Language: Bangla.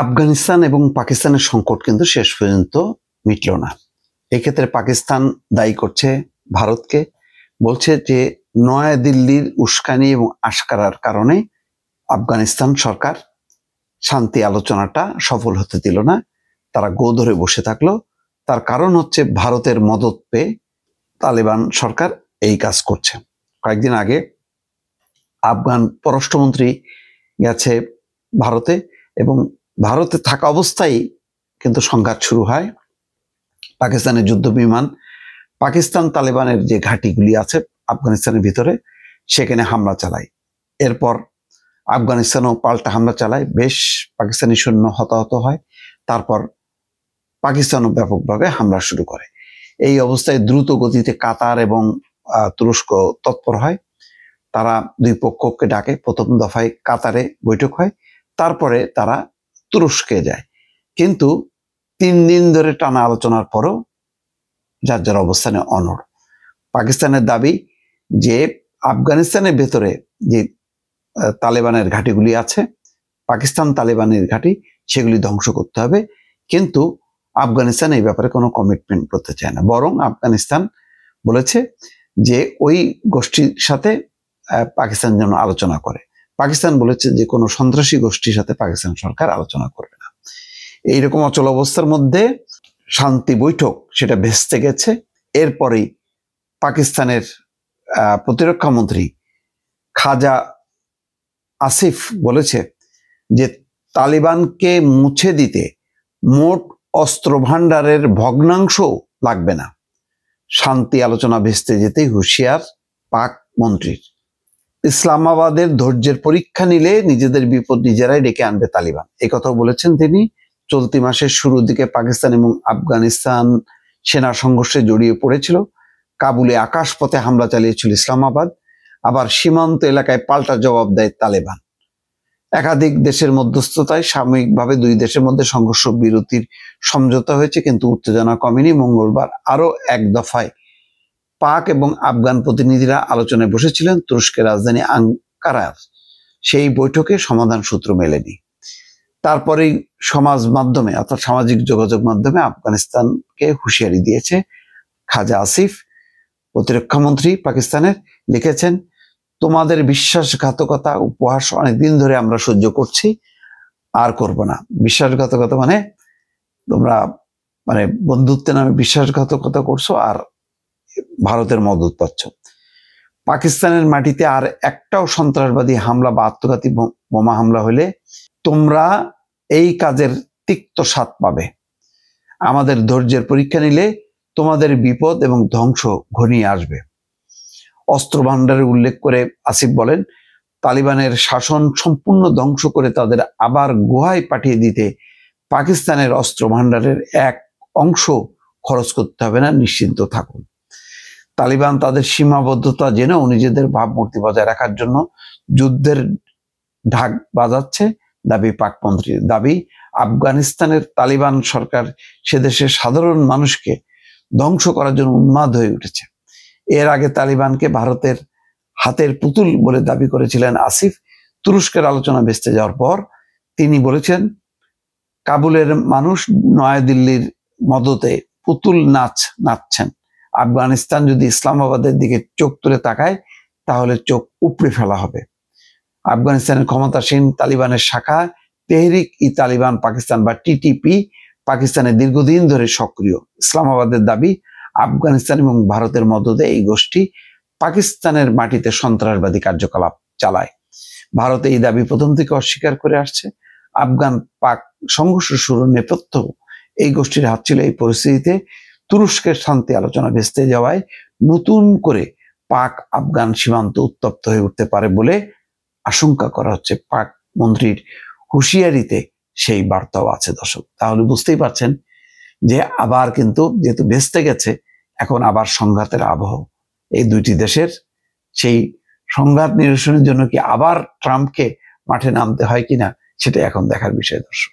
আফগানিস্তান এবং পাকিস্তানের সংকট কিন্তু শেষ পর্যন্ত মিটল না। এক্ষেত্রে পাকিস্তান দায়ী করছে ভারতকে, বলছে যে নয়াদিল্লির উস্কানি এবং আশকারার কারণে আফগানিস্তান সরকার শান্তি আলোচনাটা সফল হতে দিল না, তারা গো ধরে বসে থাকলো। তার কারণ হচ্ছে ভারতের মদত পেয়ে তালেবান সরকার এই কাজ করছে। কয়েকদিন আগে আফগান পররাষ্ট্রমন্ত্রী গেছে ভারতে, এবং ভারতে থাকা অবস্থায় কিন্তু সংঘাত শুরু হয়। পাকিস্তানের যুদ্ধ বিমান পাকিস্তান তালেবানের যে ঘাঁটিগুলি আছে আফগানিস্তানের ভিতরে, সেখানে হামলা চালায়। এরপর আফগানিস্তানও পাল্টা হামলা চালায়, বেশ পাকিস্তানি সৈন্য হতাহত হয়। তারপর পাকিস্তানও ব্যাপকভাবে হামলা শুরু করে। এই অবস্থায় দ্রুত গতিতে কাতার এবং তুরস্ক তৎপর হয়। তারা দুই পক্ষকে ডাকে। প্রথম দফায় কাতারে বৈঠক হয়, তারপরে তারা তুরস্কে যায়। কিন্তু 3 দিন ধরে টানা আলোচনার পরও যার যার অবস্থানে অনড়। পাকিস্তানের দাবি যে আফগানিস্তানের ভেতরে যে তালেবানের ঘাঁটিগুলি আছে, পাকিস্তান তালেবানের ঘাঁটি, সেগুলি ধ্বংস করতে হবে। কিন্তু আফগানিস্তান এই ব্যাপারে কোনো কমিটমেন্ট করতে চায় না। বরং আফগানিস্তান বলেছে যে ওই গোষ্ঠীর সাথে পাকিস্তান যেন আলোচনা করে। পাকিস্তান বলেছে যে কোনো সন্ত্রাসী গোষ্ঠীর সাথে পাকিস্তান সরকার আলোচনা করবে না। এইরকম অচল অবস্থার মধ্যে শান্তি বৈঠক সেটা ভেস্তে গেছে। এরপরেই পাকিস্তানের প্রতিরক্ষা মন্ত্রী খাজা আসিফ বলেছে যে তালিবানকে মুছে দিতে মোট অস্ত্র ভাণ্ডারের ভগ্নাংশ লাগবে না। শান্তি আলোচনা ভেস্তে যেতেই হুঁশিয়ার পাক মন্ত্রীর। ইসলামাবাদের ধৈর্যের পরীক্ষা নিলে নিজেদের বিপদ নিজেরাই ডেকে আনবে তালিবান, এই কথাও বলেছেন তিনি। চলতি মাসের শুরুর দিকে পাকিস্তান এবং আফগানিস্তান সেনা সংঘর্ষে জড়িয়ে পড়েছিল। কাবুলে আকাশপথে হামলা চালিয়েছিল ইসলামাবাদ, আবার সীমান্ত এলাকায় পাল্টা জবাব দেয় তালেবান। একাধিক দেশের মধ্যস্থতায় সাময়িকভাবে দুই দেশের মধ্যে সংঘর্ষ বিরতির সমঝোতা হয়েছে, কিন্তু উত্তেজনা কমেনি। মঙ্গলবার আরো এক দফায় পাক এবং আফগান প্রতিনিধিরা আলোচনায় বসেছিলেন তুরস্কের রাজধানী আঙ্কারার। সেই বৈঠকে সমাধান সূত্র মেলেনি। তারপরেই সমাজ মাধ্যমে অর্থাৎ সামাজিক যোগাযোগ মাধ্যমে আফগানিস্তানকে হুঁশিয়ারি দিয়েছে খাজা আসিফ। প্রতিরক্ষা মন্ত্রী পাকিস্তানের লিখেছেন, তোমাদের বিশ্বাসঘাতকতা উপহাস অনেকদিন ধরে আমরা সহ্য করছি, আর করব না। বিশ্বাসঘাতকতা মানে তোমরা বন্ধুত্বের নামে বিশ্বাসঘাতকতা করছো আর ভারতের মদত পাচ্ছ। পাকিস্তানের মাটিতে আর একটাও সন্ত্রাসবাদী হামলা বা আত্মঘাতী বোমা হামলা হলে তোমরা এই কাজের তিক্ত স্বাদ পাবে। আমাদের ধৈর্যের পরীক্ষা নিলে তোমাদের বিপদ এবং ধ্বংস ঘনিয়ে আসবে। অস্ত্র ভাণ্ডারের উল্লেখ করে আসিফ বলেন, তালিবানের শাসন সম্পূর্ণ ধ্বংস করে তাদের আবার গুহায় পাঠিয়ে দিতে পাকিস্তানের অস্ত্র ভাণ্ডারের এক অংশ খরচ করতে হবে না, নিশ্চিন্ত থাকুন। তালিবান তাদের সীমাবদ্ধতা জেনেও নিজেদের ভাবমূর্তি বজায় রাখার জন্য যুদ্ধের ঢাক বাজাচ্ছে, দাবি পাকমন্ত্রীর। দাবি, আফগানিস্তানের তালিবান সরকার সে দেশের সাধারণ মানুষকে ধ্বংস করার জন্য উন্মাদ হয়ে উঠেছে। এর আগে তালিবানকে ভারতের হাতের পুতুল বলে দাবি করেছিলেন আসিফ। তুরস্কের আলোচনা ভেস্তে যাওয়ার পর তিনি বলেছেন, কাবুলের মানুষ নয়াদিল্লির মদতে পুতুল নাচ নাচছেন। আফগানিস্তান যদি ইসলামাবাদের দিকে চোখ তুলে তাকায় তাহলে চোখ উপড়ে ফেলা হবে। আফগানিস্তানের ক্ষমতাসীন তালিবানের শাখা তেহরিক ই তালিবান পাকিস্তান বা টিটিপি পাকিস্তানে দীর্ঘদিন ধরে সক্রিয়। ইসলামাবাদের দাবি, আফগানিস্তান এবং ভারতের মদতে এই গোষ্ঠী পাকিস্তানের মাটিতে সন্ত্রাসবাদী কার্যকলাপ চালায়। ভারত এই দাবি প্রথম থেকে অস্বীকার করে আসছে। আফগান পাক সংঘর্ষ শুরুর নেপথ্য এই গোষ্ঠীর হাত ছিল। এই পরিস্থিতিতে তুরস্কের শান্তি আলোচনা ভেস্তে যাওয়ায় নতুন করে পাক আফগান সীমান্ত উত্তপ্ত হয়ে উঠতে পারে বলে আশঙ্কা করা হচ্ছে। পাক মন্ত্রীর হুঁশিয়ারিতে সেই বার্তাও আছে। দর্শক, তাহলে বুঝতেই পারছেন যে আবার কিন্তু যেহেতু ভেস্তে গেছে, এখন আবার সংঘাতের আবহ এই দুইটি দেশের। সেই সংঘাত নিরসনের জন্য কি আবার ট্রাম্পকে মাঠে নামতে হয় কিনা, সেটা এখন দেখার বিষয়। দর্শক।